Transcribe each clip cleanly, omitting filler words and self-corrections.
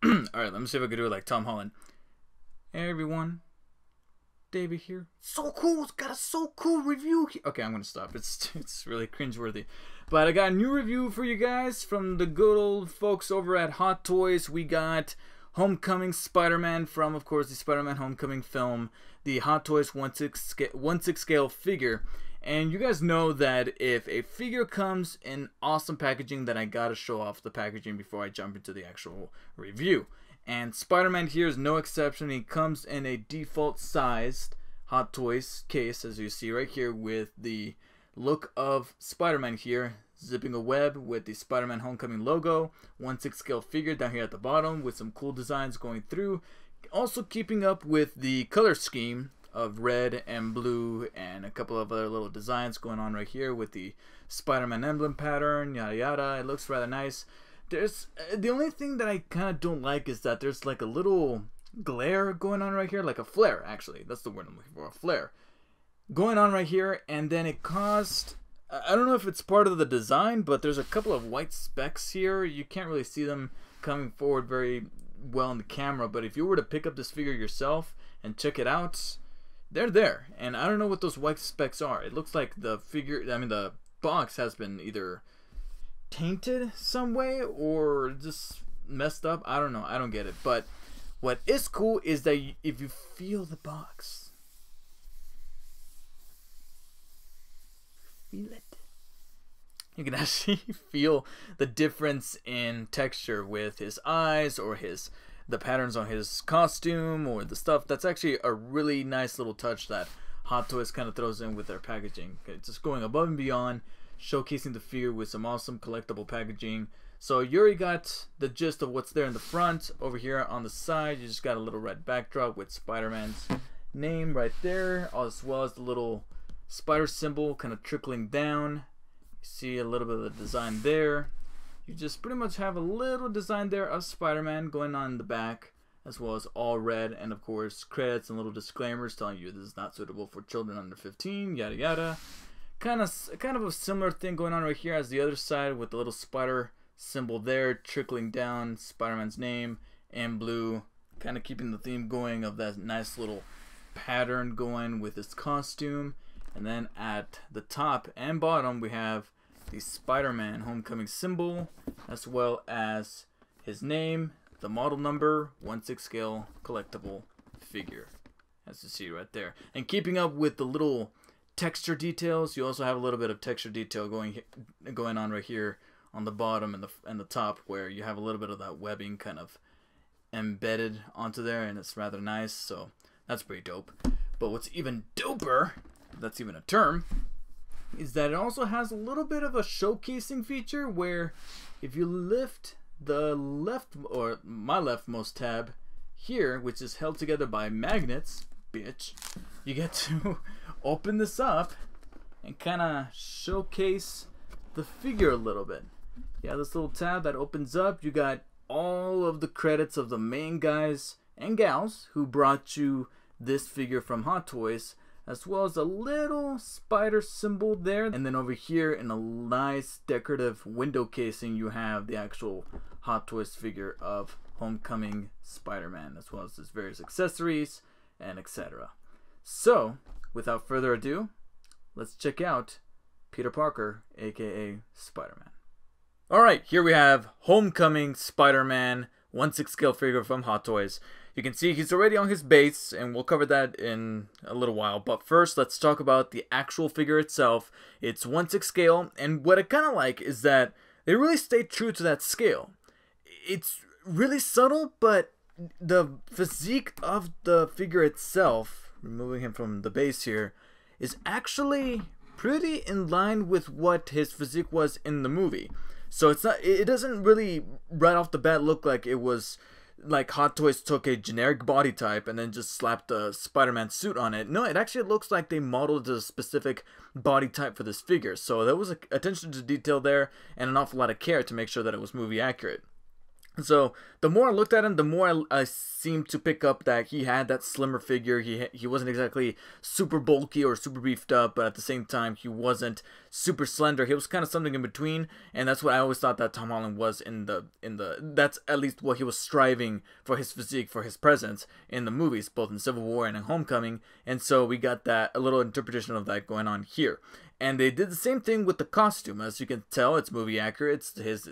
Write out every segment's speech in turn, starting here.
Alright, let me see if I can do it like Tom Holland. Hey everyone, David here. So cool, it's got a so cool review. Okay, I'm gonna stop. It's really cringeworthy. But I got a new review for you guys from the good old folks over at Hot Toys. We got Homecoming Spider-Man from, of course, the Spider-Man Homecoming film, the Hot Toys 1/6 scale figure. And you guys know that if a figure comes in awesome packaging, then I gotta show off the packaging before I jump into the actual review. And Spider-Man here is no exception. He comes in a default sized Hot Toys case, as you see right here, with the look of Spider-Man here, zipping a web with the Spider-Man Homecoming logo, 1/6 scale figure down here at the bottom with some cool designs going through. Also keeping up with the color scheme of red and blue and a couple of other little designs going on right here with the Spider-Man emblem pattern, yada yada. It looks rather nice. There's the only thing that I kind of don't like is that there's like a little glare going on right here, like a flare actually. That's the word I'm looking for, a flare going on right here. And then it caused, I don't know if it's part of the design, but there's a couple of white specks here. You can't really see them coming forward very well in the camera, but if you were to pick up this figure yourself and check it out, they're there. And I don't know what those white specks are. It looks like the figure, I mean the box has been either tainted some way or just messed up. I don't know, I don't get it. But what is cool is that if you feel the box, feel it, you can actually feel the difference in texture with his eyes or the patterns on his costume or the stuff. That's actually a really nice little touch that Hot Toys kind of throws in with their packaging. Okay, just going above and beyond, showcasing the figure with some awesome collectible packaging. So you already got the gist of what's there in the front. Over here on the side, you just got a little red backdrop with Spider-Man's name right there, as well as the little spider symbol kind of trickling down. You see a little bit of the design there. You just pretty much have a little design there of Spider-Man going on in the back, as well as all red, and of course credits and little disclaimers telling you this is not suitable for children under 15, yada yada. Kind of a similar thing going on right here as the other side with the little spider symbol there trickling down, Spider-Man's name and blue, kind of keeping the theme going of that nice little pattern going with his costume. And then at the top and bottom we have the Spider-Man Homecoming symbol, as well as his name, the model number, 1/6 scale collectible figure, as you see right there. And keeping up with the little texture details, you also have a little bit of texture detail going on right here on the bottom and the top, where you have a little bit of that webbing kind of embedded onto there, and it's rather nice. So that's pretty dope. But what's even doper, if that's even a term, is that it also has a little bit of a showcasing feature where if you lift the left, or my leftmost tab here, which is held together by magnets, bitch, you get to open this up and kind of showcase the figure a little bit. Yeah, this little tab that opens up, you got all of the credits of the main guys and gals who brought you this figure from Hot Toys, as well as a little spider symbol there. And then over here in a nice decorative window casing, you have the actual Hot Toys figure of Homecoming Spider-Man, as well as his various accessories and etc. So, without further ado, let's check out Peter Parker, aka Spider-Man. Alright, here we have Homecoming Spider-Man 1/6 scale figure from Hot Toys. You can see he's already on his base, and we'll cover that in a little while. But first, let's talk about the actual figure itself. It's 1/6 scale, and what I kind of like is that they really stayed true to that scale. It's really subtle, but the physique of the figure itself, removing him from the base here, is actually pretty in line with what his physique was in the movie. So it doesn't really right off the bat look like it was like Hot Toys took a generic body type and then just slapped a Spider-Man suit on it. No, it actually looks like they modeled a specific body type for this figure. So there was attention to detail there and an awful lot of care to make sure that it was movie accurate. So the more I looked at him, the more I seemed to pick up that he had that slimmer figure. He wasn't exactly super bulky or super beefed up, but at the same time he wasn't super slender. He was kind of something in between, and that's what I always thought that Tom Holland was in the. That's at least what he was striving for, his physique, for his presence in the movies, both in Civil War and in Homecoming. And so we got that, a little interpretation of that going on here. And they did the same thing with the costume. As you can tell, it's movie accurate. It's his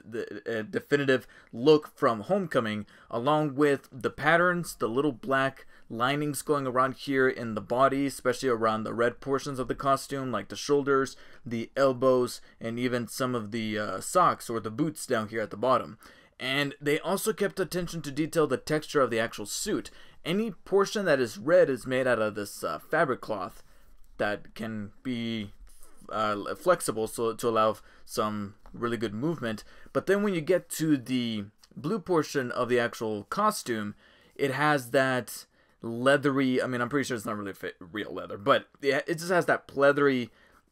definitive look from Homecoming, along with the patterns, the little black linings going around here in the body, especially around the red portions of the costume, like the shoulders, the elbows, and even some of the socks or the boots down here at the bottom. And they also kept attention to detail the texture of the actual suit. Any portion that is red is made out of this fabric cloth that can be flexible, so to allow some really good movement. But then when you get to the blue portion of the actual costume, it has that leathery, I mean, I'm pretty sure it's not really real leather, but it just has that pleathery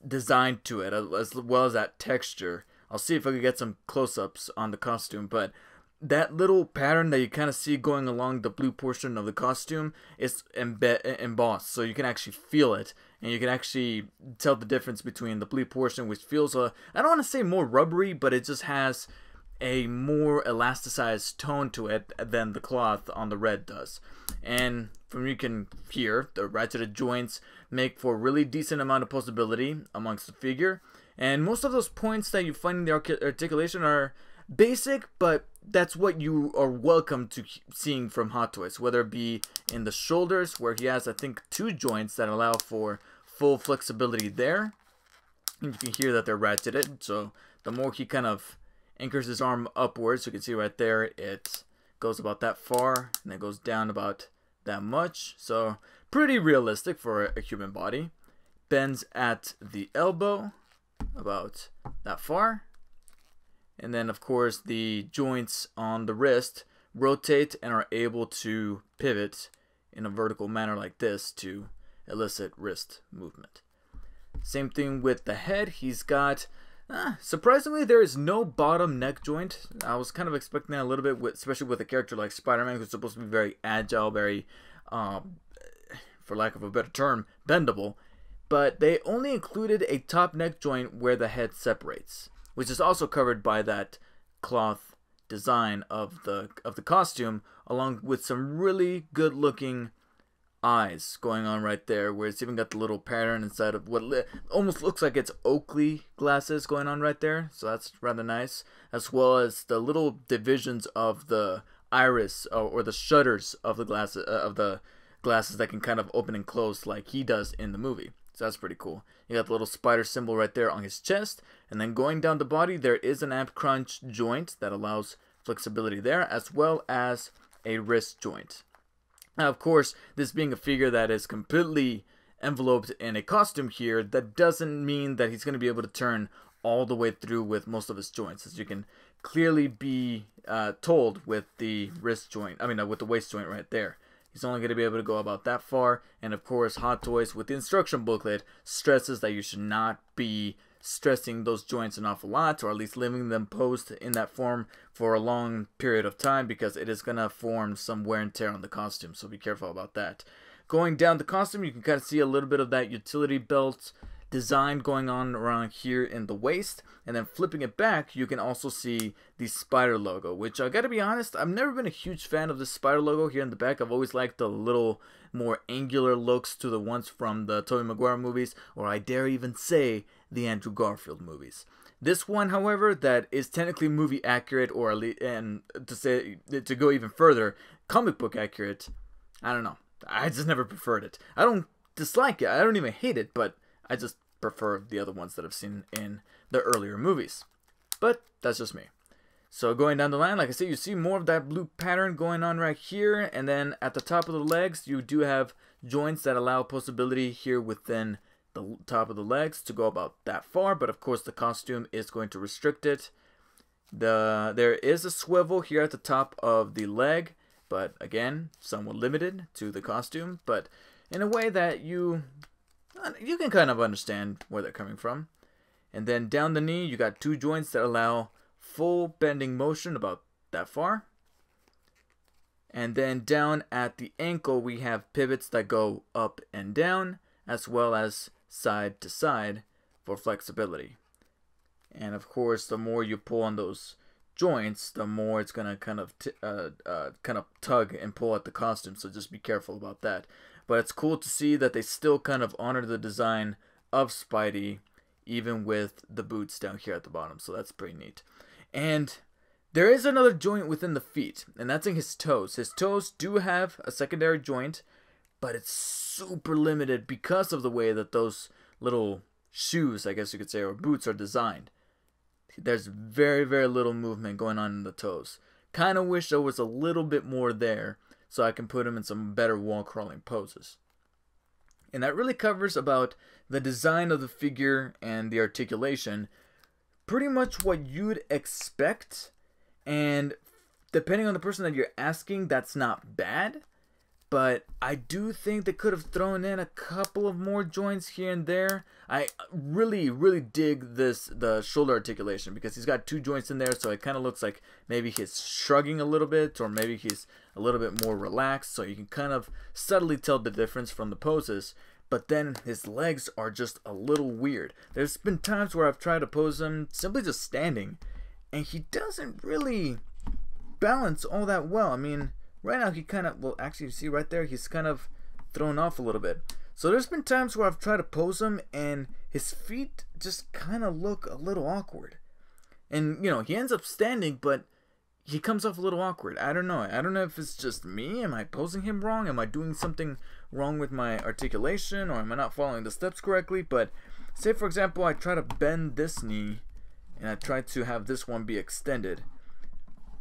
design to it, as well as that texture. I'll see if I can get some close-ups on the costume, but that little pattern that you kind of see going along the blue portion of the costume is embossed, so you can actually feel it, and you can actually tell the difference between the blue portion, which feels I don't want to say more rubbery, but it just has a more elasticized tone to it than the cloth on the red does. And from you can hear, the ratcheted joints make for a really decent amount of posability amongst the figure, and most of those points that you find in the articulation are basic, but that's what you are welcome to seeing from Hot Toys, whether it be in the shoulders, where he has, I think, 2 joints that allow for full flexibility there. And you can hear that they're ratcheted, so the more he kind of anchors his arm upwards, you can see right there, it goes about that far, and it goes down about that much. So pretty realistic for a human body. Bends at the elbow about that far. And then, of course, the joints on the wrist rotate and are able to pivot in a vertical manner like this to elicit wrist movement. Same thing with the head. He's got, surprisingly, there is no bottom neck joint. I was kind of expecting that a little bit, especially with a character like Spider-Man, who's supposed to be very agile, very, for lack of a better term, bendable. But they only included a top neck joint where the head separates, which is also covered by that cloth design of the costume, along with some really good looking eyes going on right there, where it's even got the little pattern inside of what almost looks like it's Oakley glasses going on right there. So that's rather nice, as well as the little divisions of the iris or the shutters of the glasses that can kind of open and close like he does in the movie. So that's pretty cool. You got the little spider symbol right there on his chest. And then going down the body, there is an ab crunch joint that allows flexibility there, as well as a wrist joint. Now, of course, this being a figure that is completely enveloped in a costume here, that doesn't mean that he's going to be able to turn all the way through with most of his joints, as you can clearly be told with the wrist joint, with the waist joint right there. He's only going to be able to go about that far. And of course, Hot Toys, with the instruction booklet, stresses that you should not be stressing those joints an awful lot, or at least leaving them posed in that form for a long period of time, because it is going to form some wear and tear on the costume. So be careful about that. Going down the costume, you can kind of see a little bit of that utility belt design going on around here in the waist, and then flipping it back, you can also see the spider logo, which I gotta be honest, I've never been a huge fan of the spider logo here in the back. I've always liked the little more angular looks to the ones from the Tobey Maguire movies, or I dare even say the Andrew Garfield movies. This one, however, that is technically movie accurate, or at least, and to go even further, comic book accurate, I don't know. I just never preferred it. I don't dislike it. I don't even hate it, but I just prefer the other ones that I've seen in the earlier movies. But that's just me. So going down the line, like I said, you see more of that blue pattern going on right here. And then at the top of the legs, you do have joints that allow possibility here within the top of the legs to go about that far. But of course, the costume is going to restrict it. There is a swivel here at the top of the leg, but again, somewhat limited to the costume, but in a way that you can kind of understand where they're coming from. And then down the knee, you got 2 joints that allow full bending motion about that far. And then down at the ankle, we have pivots that go up and down, as well as side to side for flexibility. And of course, the more you pull on those joints, the more it's gonna kind of tug and pull at the costume. So just be careful about that. But it's cool to see that they still kind of honor the design of Spidey, even with the boots down here at the bottom. So that's pretty neat. And there is another joint within the feet, and that's in his toes. His toes do have a secondary joint, but it's super limited because of the way that those little shoes, I guess you could say, or boots are designed. There's very, very little movement going on in the toes. Kind of wish there was a little bit more there so I can put him in some better wall crawling poses. And that really covers about the design of the figure and the articulation. Pretty much what you'd expect. And depending on the person that you're asking, that's not bad. But I do think they could have thrown in a couple of more joints here and there. I really, really dig the shoulder articulation because he's got two joints in there, so it kind of looks like maybe he's shrugging a little bit or maybe he's a little bit more relaxed, so you can kind of subtly tell the difference from the poses. But then his legs are just a little weird. There's been times where I've tried to pose him simply just standing, and he doesn't really balance all that well. I mean, right now he kind of, well, actually, you see right there, he's kind of thrown off a little bit. So there's been times where I've tried to pose him and his feet just kind of look a little awkward. And, you know, he ends up standing, but he comes off a little awkward. I don't know. I don't know if it's just me. Am I posing him wrong? Am I doing something wrong with my articulation? Or am I not following the steps correctly? But say, for example, I try to bend this knee and I try to have this one be extended.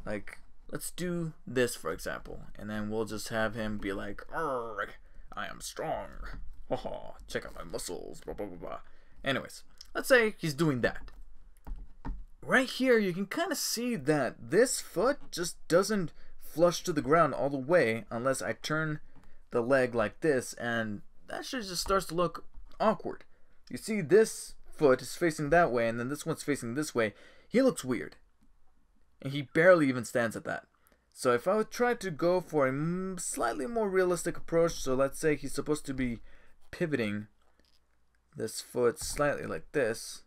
Like, let's do this, for example. And then we'll just have him be like, "Arrgh, I am strong. Haha, check out my muscles, blah, blah, blah, blah." Anyways, let's say he's doing that. Right here, you can kind of see that this foot just doesn't flush to the ground all the way unless I turn the leg like this, and that shit just starts to look awkward. You see this foot is facing that way, and then this one's facing this way. He looks weird. And he barely even stands at that. So if I would try to go for a slightly more realistic approach, so let's say he's supposed to be pivoting this foot slightly like this.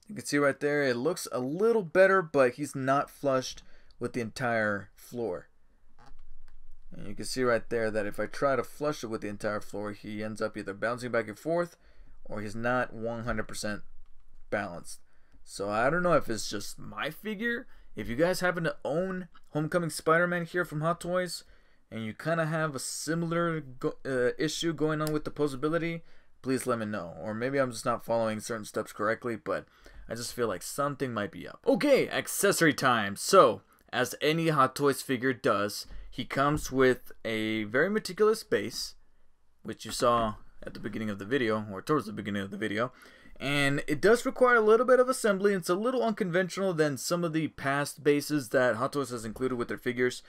You can see right there, it looks a little better, but he's not flushed with the entire floor. And you can see right there that if I try to flush it with the entire floor, he ends up either bouncing back and forth, or he's not 100% balanced. So I don't know if it's just my figure. If you guys happen to own Homecoming Spider-Man here from Hot Toys, and you kind of have a similar issue going on with the posability, please let me know. Or maybe I'm just not following certain steps correctly, but I just feel like something might be up. Okay, accessory time. So, as any Hot Toys figure does, he comes with a very meticulous base, which you saw at the beginning of the video, or towards the beginning of the video. And it does require a little bit of assembly. It's a little unconventional than some of the past bases that Hot Toys has included with their figures.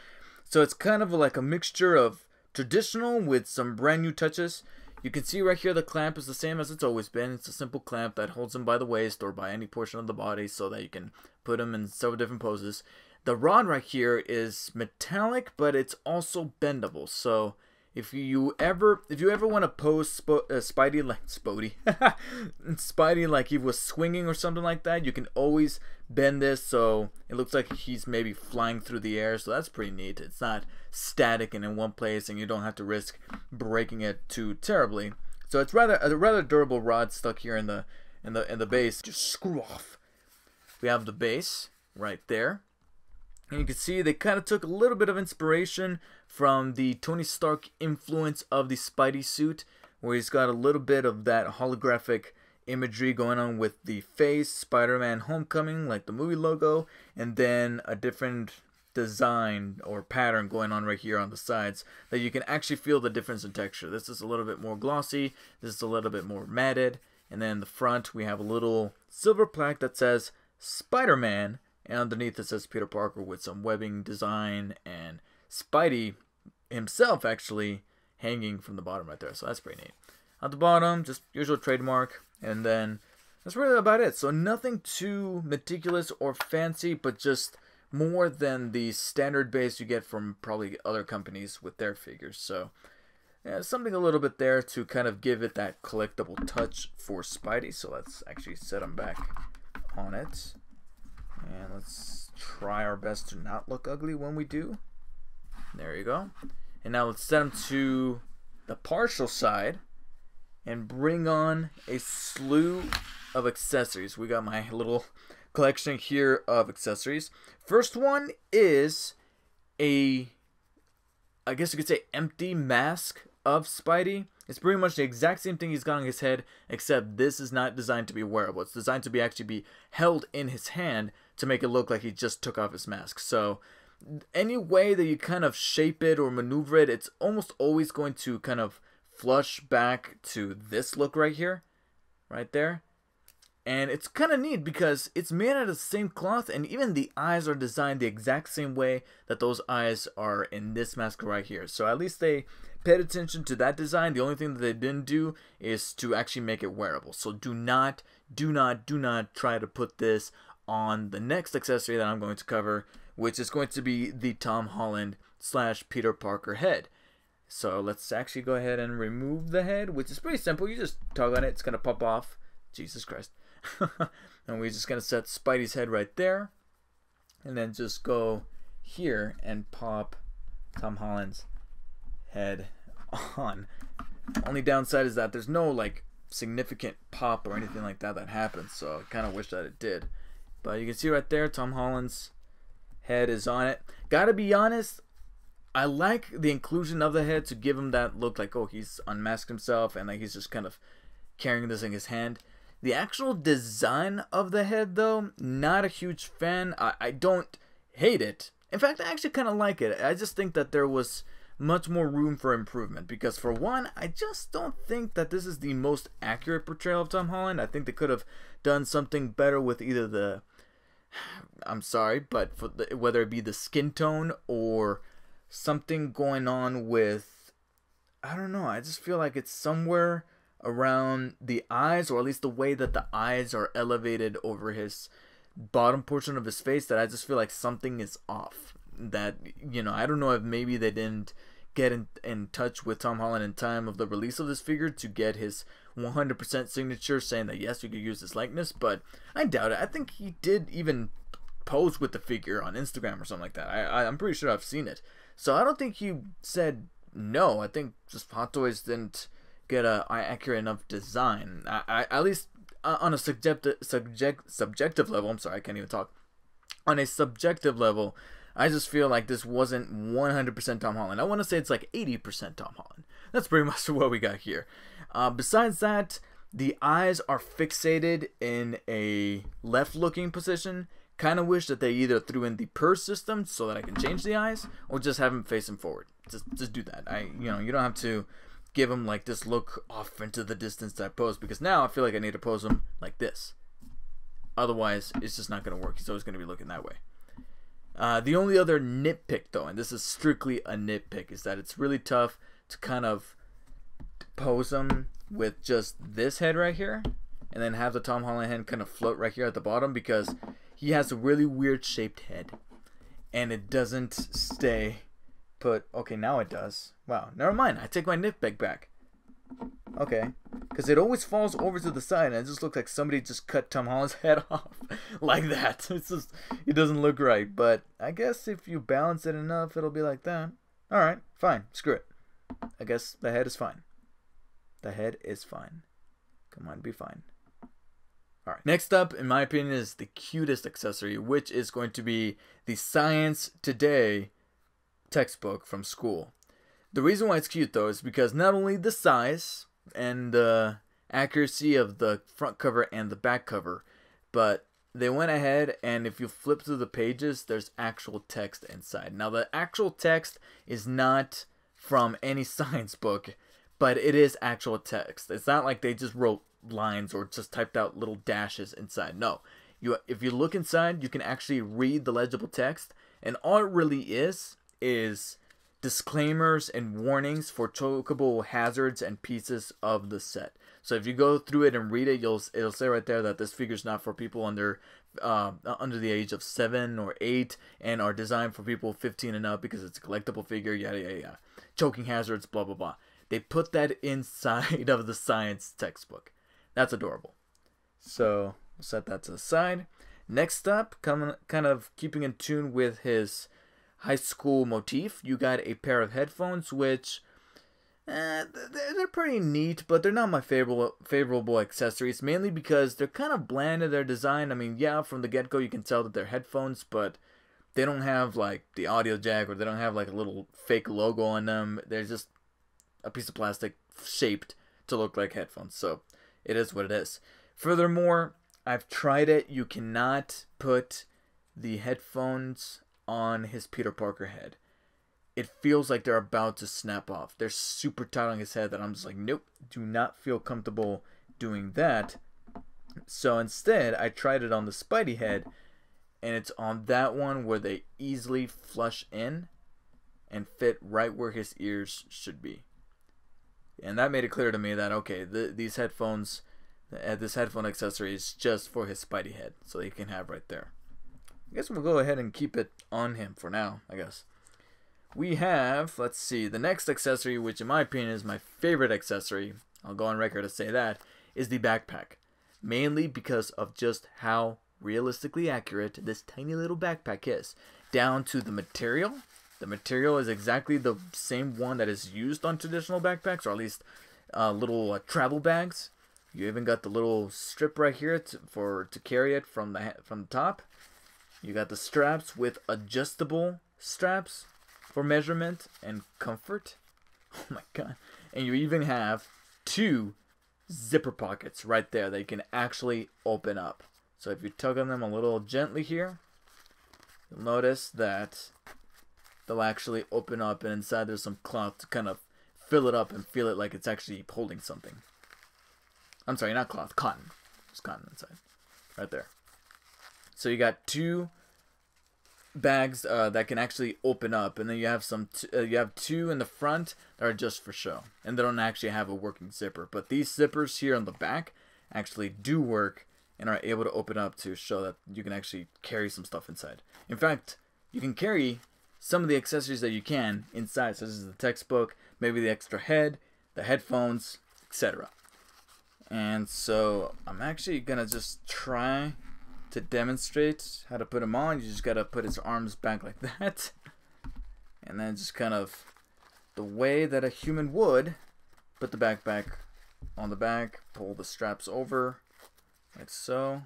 So it's kind of like a mixture of traditional with some brand new touches. You can see right here the clamp is the same as it's always been. It's a simple clamp that holds him by the waist or by any portion of the body so that you can put him in several different poses. The rod right here is metallic, but it's also bendable. So if you ever want to pose Spidey like Spidey like he was swinging or something like that, you can always bend this so it looks like he's maybe flying through the air. So that's pretty neat. It's not static and in one place, and you don't have to risk breaking it too terribly. So it's a rather durable rod stuck here in the base. Just screw off. We have the base right there. And you can see they kind of took a little bit of inspiration from the Tony Stark influence of the Spidey suit, where he's got a little bit of that holographic imagery going on with the face, Spider-Man Homecoming, like the movie logo, and then a different design or pattern going on right here on the sides that you can actually feel the difference in texture. This is a little bit more glossy, this is a little bit more matted, and then in the front we have a little silver plaque that says Spider-Man, and underneath it says Peter Parker with some webbing design and Spidey himself actually hanging from the bottom right there. So that's pretty neat. At the bottom, just usual trademark. And then that's really about it. So nothing too meticulous or fancy, but just more than the standard base you get from probably other companies with their figures. So yeah, something a little bit there to kind of give it that collectible touch for Spidey. So let's actually set him back on it. And let's try our best to not look ugly when we do. There you go. And now let's set him to the partial side and bring on a slew of accessories. We got my little collection here of accessories. First one is a, I guess you could say, empty mask of Spidey. It's pretty much the exact same thing he's got on his head, except this is not designed to be wearable. It's designed to be actually be held in his hand to make it look like he just took off his mask. So any way that you kind of shape it or maneuver it, it's almost always going to kind of flush back to this look right here, right there. And it's kind of neat because it's made out of the same cloth, and even the eyes are designed the exact same way that those eyes are in this mask right here. So at least they paid attention to that design. The only thing that they didn't do is to actually make it wearable. So do not try to put this on the next accessory that I'm going to cover, which is going to be the Tom Holland / Peter Parker head. So let's actually go ahead and remove the head, which is pretty simple. You just tug on it, it's going to pop off. Jesus Christ. And we're just going to set Spidey's head right there. And then just go here and pop Tom Holland's head on. Only downside is that there's no like significant pop or anything like that happens. So I kind of wish that it did. But you can see right there, Tom Holland's head is on it. Gotta be honest, I like the inclusion of the head to give him that look like, oh, he's unmasked himself and like he's just kind of carrying this in his hand. The actual design of the head, though, not a huge fan. I don't hate it. In fact, I actually kind of like it. I just think that there was much more room for improvement. Because for one, I just don't think that this is the most accurate portrayal of Tom Holland. I think they could have done something better with either the... I'm sorry, but for the, whether it be the skin tone or something going on with... I don't know. I just feel like it's somewhere around the eyes, or at least the way that the eyes are elevated over his bottom portion of his face, that I just feel like something is off. That, you know, I don't know if maybe they didn't get in touch with Tom Holland in time of the release of this figure to get his 100% signature saying that yes, we could use this likeness, but I doubt it. I think he did even pose with the figure on Instagram or something like that. I'm pretty sure I've seen it. So I don't think he said no. I think just Hot Toys didn't get a accurate enough design. I at least on a subjective level. I'm sorry, I can't even talk. On a subjective level, I just feel like this wasn't 100% Tom Holland. I want to say it's like 80% Tom Holland. That's pretty much what we got here. Besides that, the eyes are fixated in a left-looking position. Kind of wish that they either threw in the purse system so that I can change the eyes, or just have them facing forward. Just do that. You don't have to give him like this look off into the distance type pose, because now I feel like I need to pose him like this. Otherwise, it's just not going to work. He's always going to be looking that way. The only other nitpick, though, and this is strictly a nitpick, is that it's really tough to kind of pose him with just this head right here, and then have the Tom Holland head kind of float right here at the bottom, because he has a really weird shaped head, and it doesn't stay put. Okay, now it does. Wow, never mind. I take my nitpick back. Okay, because it always falls over to the side, and it just looks like somebody just cut Tom Holland's head off like that. It's just, it doesn't look right. But I guess if you balance it enough, it'll be like that. All right, fine. Screw it. I guess the head is fine. The head is fine. Come on, be fine. All right. Next up, in my opinion, is the cutest accessory, which is going to be the Science Today textbook from school. The reason why it's cute, though, is because not only the size and the accuracy of the front cover and the back cover, but they went ahead, and if you flip through the pages, there's actual text inside. Now, the actual text is not from any science book, but it is actual text. It's not like they just wrote lines or just typed out little dashes inside. No, if you look inside, you can actually read the legible text, and all it really is disclaimers and warnings for chokeable hazards and pieces of the set. So if you go through it and read it, it'll say right there that this figure's not for people under under the age of 7 or 8 and are designed for people 15 and up because it's a collectible figure, yada yada yada. Choking hazards, blah blah blah. They put that inside of the science textbook. That's adorable. So we'll set that to the side. Next up, kind of keeping in tune with his high school motif, you got a pair of headphones, which they're pretty neat, but they're not my favorable accessories, mainly because they're kind of bland in their design. I mean, yeah, from the get-go you can tell that they're headphones, but they don't have like the audio jack, or they don't have like a little fake logo on them. They're just a piece of plastic shaped to look like headphones, so it is what it is. Furthermore, I've tried it. You cannot put the headphones on his Peter Parker head. It feels like they're about to snap off. They're super tight on his head that I'm just like, nope, do not feel comfortable doing that. So instead, I tried it on the Spidey head, and it's on that one where they easily flush in and fit right where his ears should be. And that made it clear to me that, okay, these headphones, this headphone accessory is just for his Spidey head, so he can have right there. I guess we'll go ahead and keep it on him for now, I guess. We have, let's see, the next accessory, which in my opinion is my favorite accessory, I'll go on record to say that, is the backpack. Mainly because of just how realistically accurate this tiny little backpack is. Down to the material. The material is exactly the same one that is used on traditional backpacks, or at least little travel bags. You even got the little strip right here to carry it from the top. You got the straps with adjustable straps for measurement and comfort. Oh my god. And you even have 2 zipper pockets right there that you can actually open up. So if you tug on them a little gently here, you'll notice that they'll actually open up, and inside there's some cloth to kind of fill it up and feel it like it's actually holding something. I'm sorry, not cloth, cotton. There's cotton inside. Right there. So you got 2 bags that can actually open up, and then you have you have 2 in the front that are just for show, and they don't actually have a working zipper. But these zippers here on the back actually do work and are able to open up to show that you can actually carry some stuff inside. In fact, you can carry some of the accessories that you can inside, such as the textbook, maybe the extra head, the headphones, etc. And so I'm actually gonna just try to demonstrate how to put him on. You just gotta put his arms back like that, and then just kind of the way that a human would, put the backpack on the back, pull the straps over like so,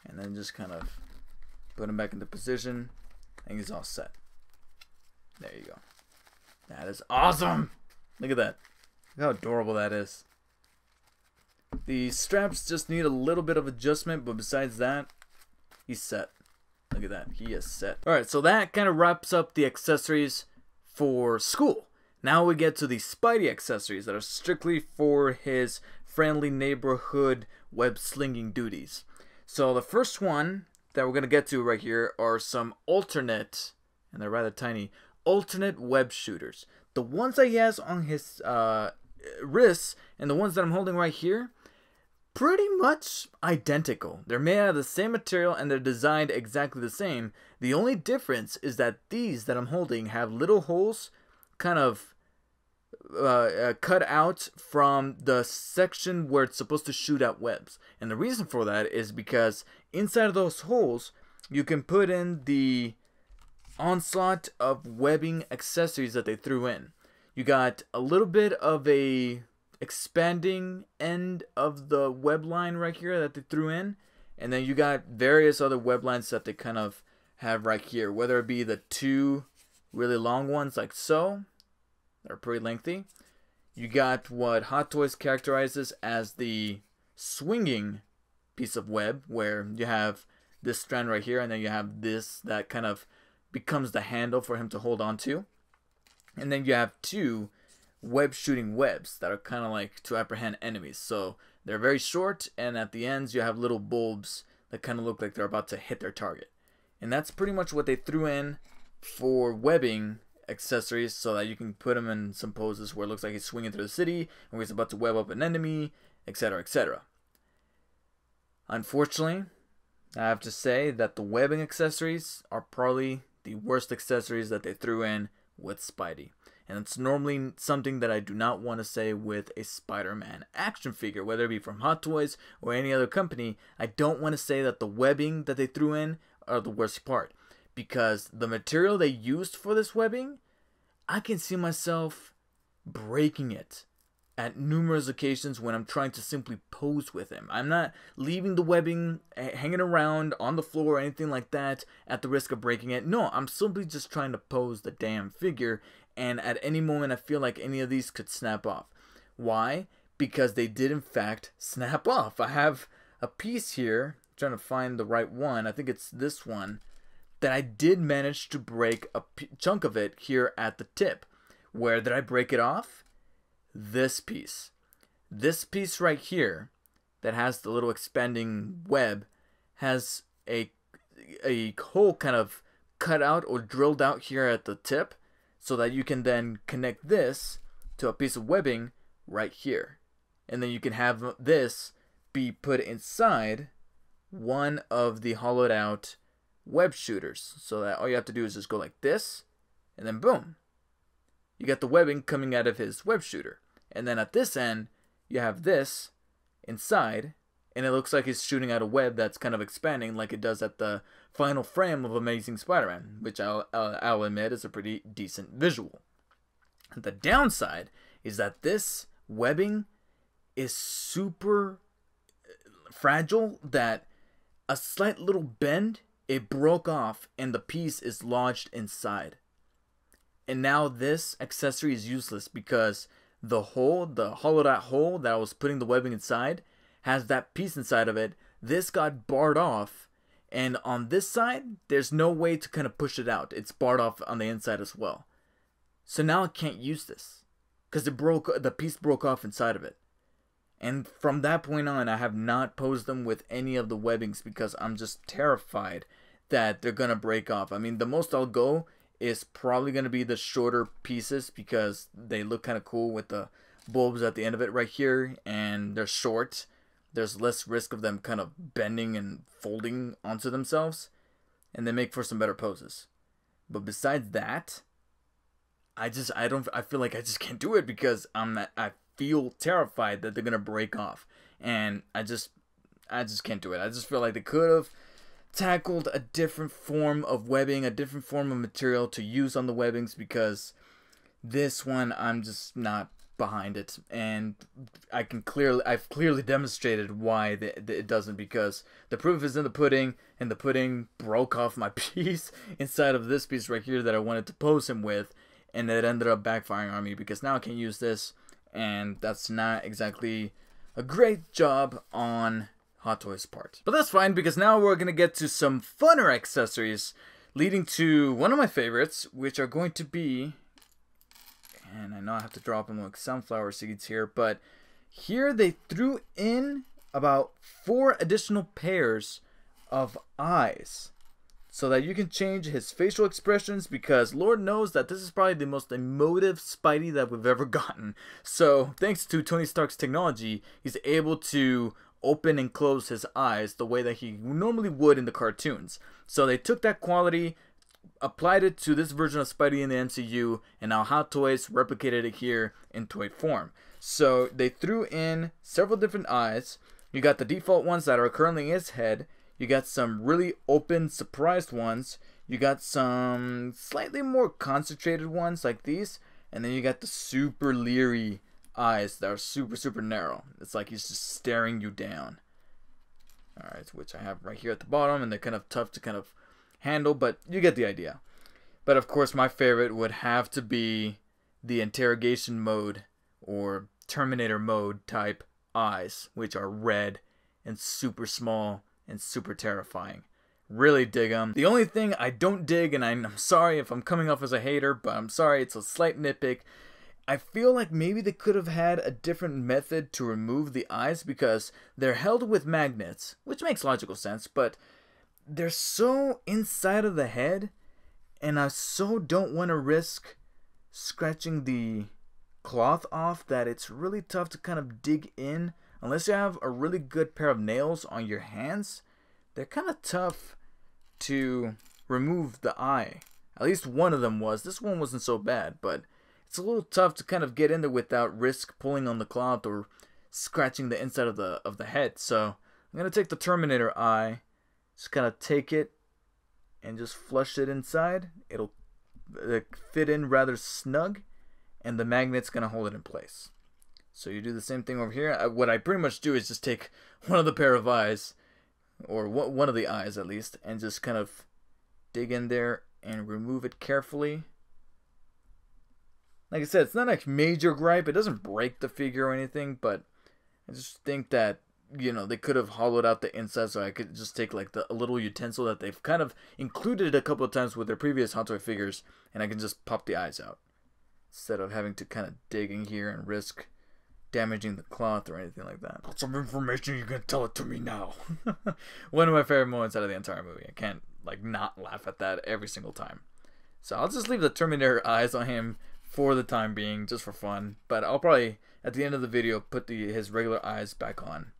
and then just kind of put him back into position, and he's all set. There you go. That is awesome. Look at that. Look how adorable that is. The straps just need a little bit of adjustment, but besides that, he's set. Look at that. He is set. Alright, so that kind of wraps up the accessories for school. Now we get to the Spidey accessories that are strictly for his friendly neighborhood web slinging duties. So the first one that we're going to get to right here are some alternate, and they're rather tiny, alternate web shooters. The ones that he has on his wrists and the ones that I'm holding right here, pretty much identical. They're made out of the same material and they're designed exactly the same. The only difference is that these that I'm holding have little holes kind of cut out from the section where it's supposed to shoot out webs. And the reason for that is because inside of those holes you can put in the onslaught of webbing accessories that they threw in. You got a little bit of a expanding end of the web line right here that they threw in, and then you got various other web lines that they kind of have right here, whether it be the 2 really long ones like so, they're pretty lengthy. You got what Hot Toys characterizes as the swinging piece of web, where you have this strand right here, and then you have this that kind of becomes the handle for him to hold on to. And then you have 2 web shooting webs that are kind of like to apprehend enemies. So they're very short, and at the ends you have little bulbs that kind of look like they're about to hit their target. And that's pretty much what they threw in for webbing accessories, so that you can put him in some poses where it looks like he's swinging through the city and he's about to web up an enemy, etc., etc. Unfortunately, I have to say that the webbing accessories are probably the worst accessories that they threw in with Spidey. And it's normally something that I do not want to say with a Spider-Man action figure, whether it be from Hot Toys or any other company. I don't want to say that the webbing that they threw in are the worst part, because the material they used for this webbing, I can see myself breaking it at numerous occasions when I'm trying to simply pose with him. I'm not leaving the webbing hanging around on the floor or anything like that at the risk of breaking it. No, I'm simply just trying to pose the damn figure, and at any moment I feel like any of these could snap off. Why? Because they did in fact snap off. I have a piece here, I'm trying to find the right one, I think it's this one, that I did manage to break a chunk of it here at the tip. Where did I break it off? This piece. This piece right here that has the little expanding web has a hole kind of cut out or drilled out here at the tip, so that you can then connect this to a piece of webbing right here. And then you can have this be put inside one of the hollowed out web shooters, so that all you have to do is just go like this, and then boom, you got the webbing coming out of his web shooter. And then at this end you have this inside, and it looks like he's shooting out a web that's kind of expanding like it does at the final frame of Amazing Spider-Man, which I'll admit is a pretty decent visual. The downside is that this webbing is super fragile, that a slight little bend, it broke off and the piece is lodged inside. And now this accessory is useless because the hole, the hollowed out hole that I was putting the webbing inside, has that piece inside of it. This got barred off, and on this side there's no way to kind of push it out. It's barred off on the inside as well. So now I can't use this because the piece broke off inside of it. And from that point on, I have not posed them with any of the webbings because I'm just terrified that they're gonna break off. I mean, the most I'll go is probably gonna be the shorter pieces because they look kind of cool with the bulbs at the end of it right here, and they're short. There's less risk of them kind of bending and folding onto themselves, and they make for some better poses. But besides that, I feel like I just can't do it because I feel terrified that they're gonna break off, and I just can't do it. I just feel like they could have tackled a different form of webbing, a different form of material to use on the webbings, because this one I'm just not behind it, and I've clearly demonstrated why it doesn't, because the proof is in the pudding, and the pudding broke off my piece inside of this piece right here that I wanted to pose him with, and it ended up backfiring on me because now I can't use this, and that's not exactly a great job on Hot Toys part. But that's fine, because now we're gonna get to some funner accessories, leading to one of my favorites, which are going to be, and I know I have to drop them like sunflower seeds here, but here they threw in about 4 additional pairs of eyes so that you can change his facial expressions, because Lord knows that this is probably the most emotive Spidey that we've ever gotten. So thanks to Tony Stark's technology, he's able to open and close his eyes the way that he normally would in the cartoons. So they took that quality, applied it to this version of Spidey in the MCU, and now Hot Toys replicated it here in toy form. So they threw in several different eyes. You got the default ones that are currently in his head. You got some really open, surprised ones. You got some slightly more concentrated ones like these. And then you got the super leery eyes that are super narrow. It's like he's just staring you down. Alright, which I have right here at the bottom, and they're kind of tough to kind of handle, but you get the idea. But of course my favorite would have to be the interrogation mode or Terminator mode type eyes, which are red and super small and super terrifying. Really dig them. The only thing I don't dig, and I'm sorry if I'm coming off as a hater, but I'm sorry, it's a slight nitpick, I feel like maybe they could have had a different method to remove the eyes, because they're held with magnets, which makes logical sense, but they're so inside of the head, and I so don't want to risk scratching the cloth off that it's really tough to kind of dig in unless you have a really good pair of nails on your hands. they're kind of tough to remove the eye. At least one of them was. This one wasn't so bad, but it's a little tough to kind of get in there without risk pulling on the cloth or scratching the inside of the head. So I'm gonna take the Terminator eye, just kind of take it and just flush it inside. It'll fit in rather snug, and the magnet's gonna hold it in place. So you do the same thing over here. What I pretty much do is just take one of the pair of eyes, or one of the eyes at least, and just kind of dig in there and remove it carefully. Like I said, it's not a major gripe. It doesn't break the figure or anything, but I just think that, you know, they could have hollowed out the inside, so I could just take like a little utensil that they've kind of included a couple of times with their previous Hot Toy figures, and I can just pop the eyes out instead of having to kind of dig in here and risk damaging the cloth or anything like that. Some information, you can tell it to me now. One of my favorite moments out of the entire movie. I can't like not laugh at that every single time. So I'll just leave the Terminator eyes on him for the time being, just for fun. But I'll probably at the end of the video put his regular eyes back on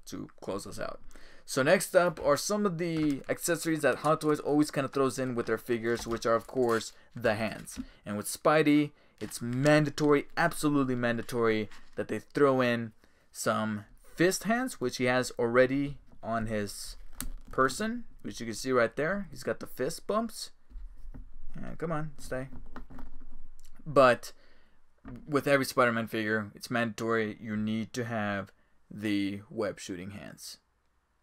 to close us out. So next up are some of the accessories that Hot Toys always kind of throws in with their figures, which are of course the hands. And with Spidey, it's mandatory, absolutely mandatory, that they throw in some fist hands, which he has already on his person, which you can see right there. He's got the fist bumps. Come on, stay. But with every Spider-Man figure, it's mandatory. You need to have the web shooting hands,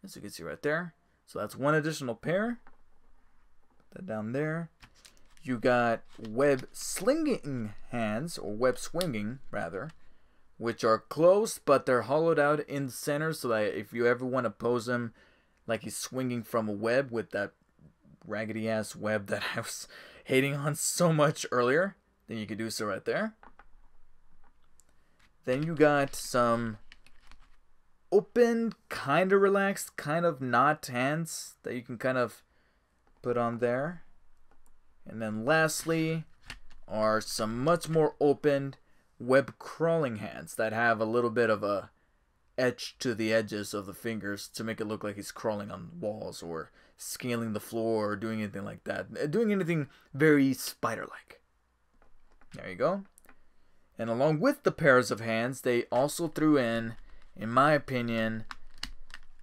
as you can see right there. So that's one additional pair. Put that down there. You got web slinging hands, or web swinging rather, which are closed, but they're hollowed out in the center, so that if you ever want to pose him like he's swinging from a web with that raggedy ass web that I was hating on so much earlier, then you can do so right there. Then you got some open, kind of relaxed, kind of not hands that you can kind of put on there. And then lastly are some much more opened web crawling hands that have a little bit of a etch to the edges of the fingers to make it look like he's crawling on walls or scaling the floor or doing anything like that. Doing anything very spider-like. There you go. And along with the pairs of hands, they also threw in my opinion,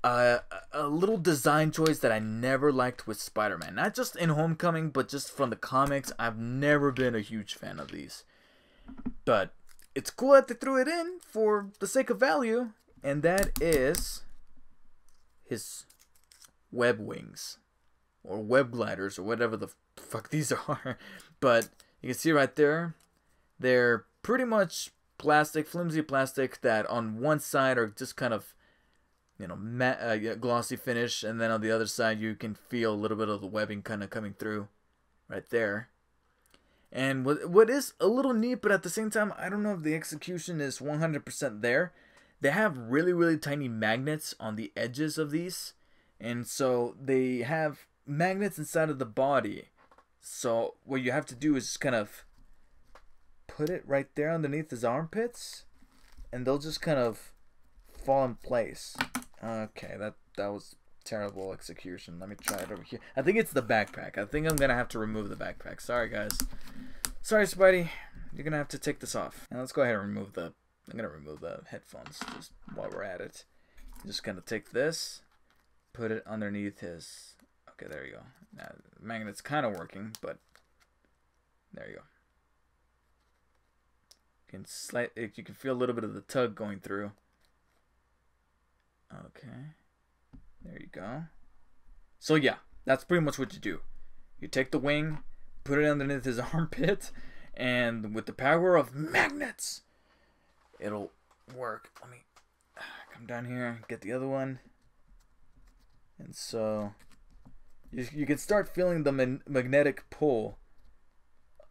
a little design choice that I never liked with Spider-Man. Not just in Homecoming, but just from the comics. I've never been a huge fan of these. But it's cool that they threw it in for the sake of value. And that is his web wings. Or web gliders, or whatever the fuck these are. But you can see right there, they're pretty much plastic, flimsy plastic that on one side are just kind of, you know, glossy finish, and then on the other side you can feel a little bit of the webbing kind of coming through right there. And what is a little neat, but at the same time, I don't know if the execution is 100% there. They have really tiny magnets on the edges of these, and so they have magnets inside of the body. So what you have to do is just kind of put it right there underneath his armpits, and they'll just kind of fall in place. Okay, that was terrible execution. Let me try it over here. I think it's the backpack. I think I'm gonna have to remove the backpack. Sorry guys. Sorry Spidey. You're gonna have to take this off. And let's go ahead and remove the I'm gonna remove the headphones just while we're at it. Just gonna take this, put it underneath his. Okay, there you go. Now the magnet's kind of working, but there you go. You can feel a little bit of the tug going through. Okay, there you go. So yeah, that's pretty much what you do. You take the wing, put it underneath his armpit, and with the power of magnets, it'll work. Let me come down here, get the other one. And so you can start feeling the magnetic pull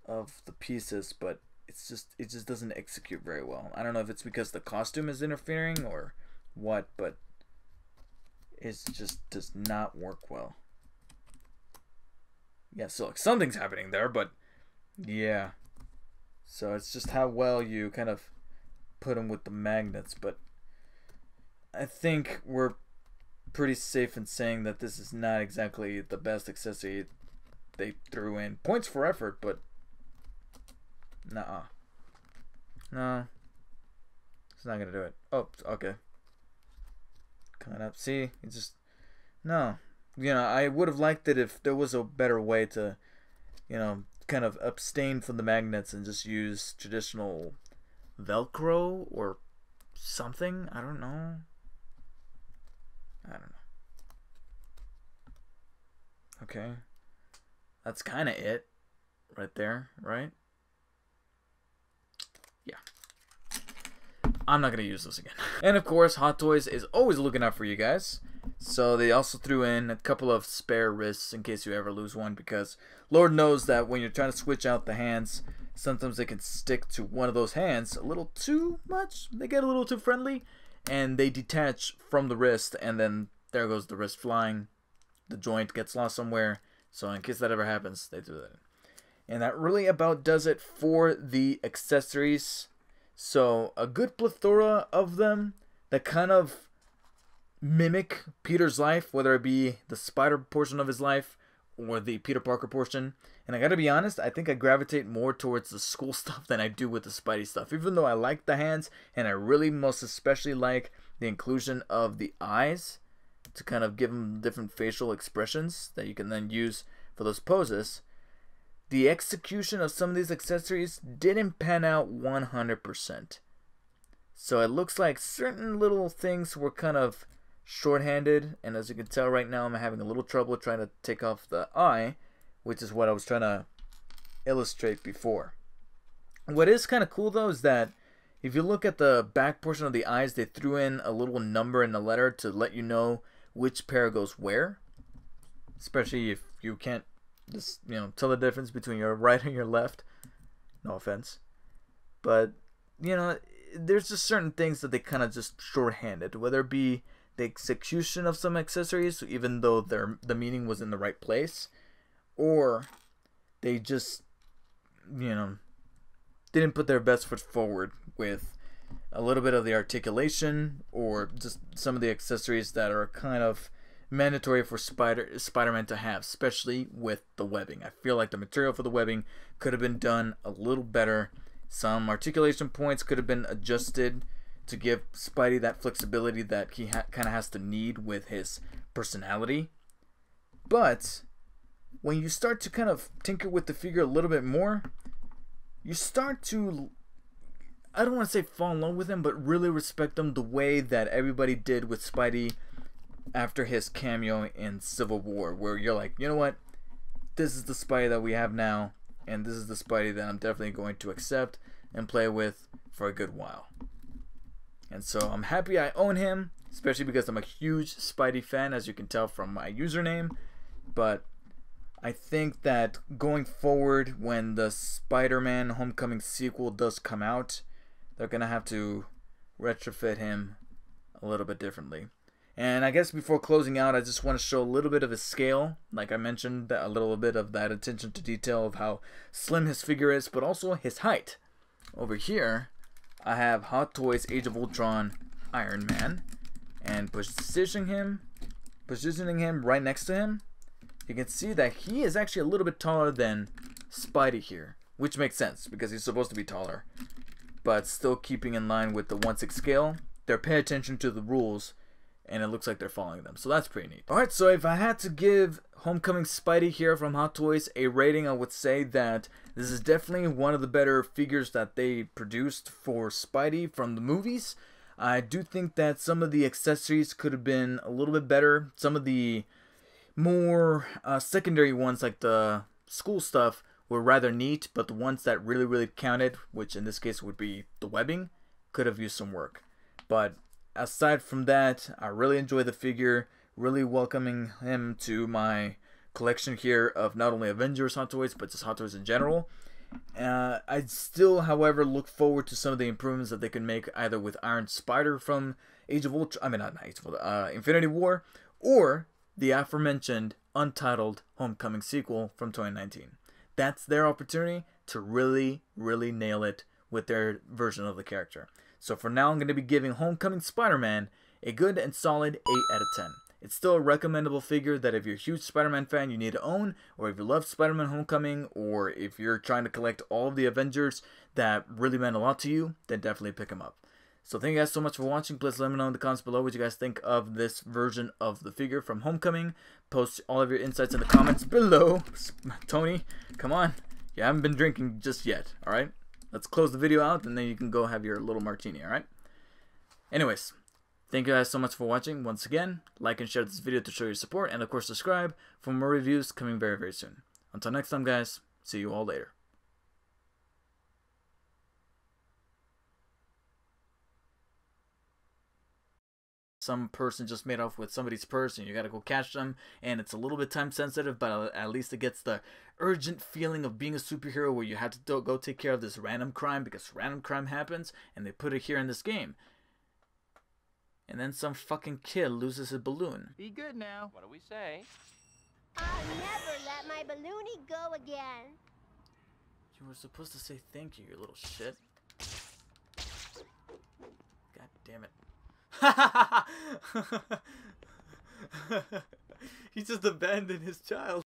of the pieces, but it just doesn't execute very well. I don't know if it's because the costume is interfering or what, but it just does not work well. Yeah, so like something's happening there, but yeah. So it's just how well you kind of put them with the magnets, but I think we're pretty safe in saying that this is not exactly the best accessory they threw in. Points for effort, but nuh-uh. No. It's not gonna do it. Oh, okay. Coming up. See? It's just... No. You know, I would have liked it if there was a better way to, you know, kind of abstain from the magnets and just use traditional Velcro or something. I don't know. Okay. That's kind of it right there, right? Yeah. I'm not going to use this again. And of course, Hot Toys is always looking out for you guys. So they also threw in a couple of spare wrists in case you ever lose one, because Lord knows that when you're trying to switch out the hands, sometimes they can stick to one of those hands a little too much. They get a little too friendly and they detach from the wrist, and then there goes the wrist flying. The joint gets lost somewhere. So in case that ever happens, they do that. And that really about does it for the accessories. So a good plethora of them that kind of mimic Peter's life, whether it be the Spider portion of his life or the Peter Parker portion. And I gotta be honest, I think I gravitate more towards the school stuff than I do with the Spidey stuff. Even though I like the hands, and I really most especially like the inclusion of the eyes to kind of give them different facial expressions that you can then use for those poses. The execution of some of these accessories didn't pan out 100%. So it looks like certain little things were kind of shorthanded, and as you can tell right now, I'm having a little trouble trying to take off the eye, which is what I was trying to illustrate before. What is kind of cool though is that if you look at the back portion of the eyes, they threw in a little number in the letter to let you know which pair goes where, especially if you can't just, you know, tell the difference between your right and your left. No offense, but you know, there's just certain things that they kind of just shorthanded, whether it be the execution of some accessories, even though the meaning was in the right place, or they just, you know, didn't put their best foot forward with a little bit of the articulation, or just some of the accessories that are kind of mandatory for Spider-Man to have, especially with the webbing. I feel like the material for the webbing could have been done a little better. Some articulation points could have been adjusted to give Spidey that flexibility that he kind of has to need with his personality. But when you start to kind of tinker with the figure a little bit more, you start to, I don't want to say fall in love with him, but really respect him the way that everybody did with Spidey after his cameo in Civil War, where you're like, you know what, this is the Spidey that we have now, and this is the Spidey that I'm definitely going to accept and play with for a good while. And so I'm happy I own him, especially because I'm a huge Spidey fan, as you can tell from my username. But I think that going forward, when the Spider-Man Homecoming sequel does come out, they're going to have to retrofit him a little bit differently. And I guess before closing out, I just want to show a little bit of his scale. Like I mentioned, a little bit of that attention to detail of how slim his figure is, but also his height. Over here, I have Hot Toys Age of Ultron Iron Man, and positioning him right next to him, you can see that he is actually a little bit taller than Spidey here, which makes sense because he's supposed to be taller, but still keeping in line with the 1/6 scale. They're paying attention to the rules, and it looks like they're following them, so that's pretty neat. Alright, so if I had to give Homecoming Spidey here from Hot Toys a rating, I would say that this is definitely one of the better figures that they produced for Spidey from the movies. I do think that some of the accessories could have been a little bit better. Some of the more secondary ones, like the school stuff, were rather neat, but the ones that really counted, which in this case would be the webbing, could have used some work. But aside from that, I really enjoy the figure, really welcoming him to my collection here of not only Avengers Hot Toys, but just Hot Toys in general. I still, however, look forward to some of the improvements that they can make either with Iron Spider from Age of Ultron, Infinity War, or the aforementioned Untitled Homecoming sequel from 2019. That's their opportunity to really nail it with their version of the character. So for now, I'm going to be giving Homecoming Spider-Man a good and solid 8 out of 10. It's still a recommendable figure that if you're a huge Spider-Man fan, you need to own, or if you love Spider-Man Homecoming, or if you're trying to collect all of the Avengers that really meant a lot to you, then definitely pick him up. So thank you guys so much for watching. Please let me know in the comments below what you guys think of this version of the figure from Homecoming. Post all of your insights in the comments below. Tony, come on. You haven't been drinking just yet, alright? Let's close the video out, and then you can go have your little martini, alright? Anyways, thank you guys so much for watching. Once again, like and share this video to show your support, and of course subscribe for more reviews coming very, very soon. Until next time, guys, see you all later. Some person just made off with somebody's purse and you gotta go catch them, and it's a little bit time sensitive, but at least it gets the urgent feeling of being a superhero where you have to go take care of this random crime because random crime happens, and they put it here in this game. And then some fucking kid loses his balloon. Be good now. What do we say? I'll never let my balloony go again. You were supposed to say thank you, you little shit. God damn it. He just abandoned his child.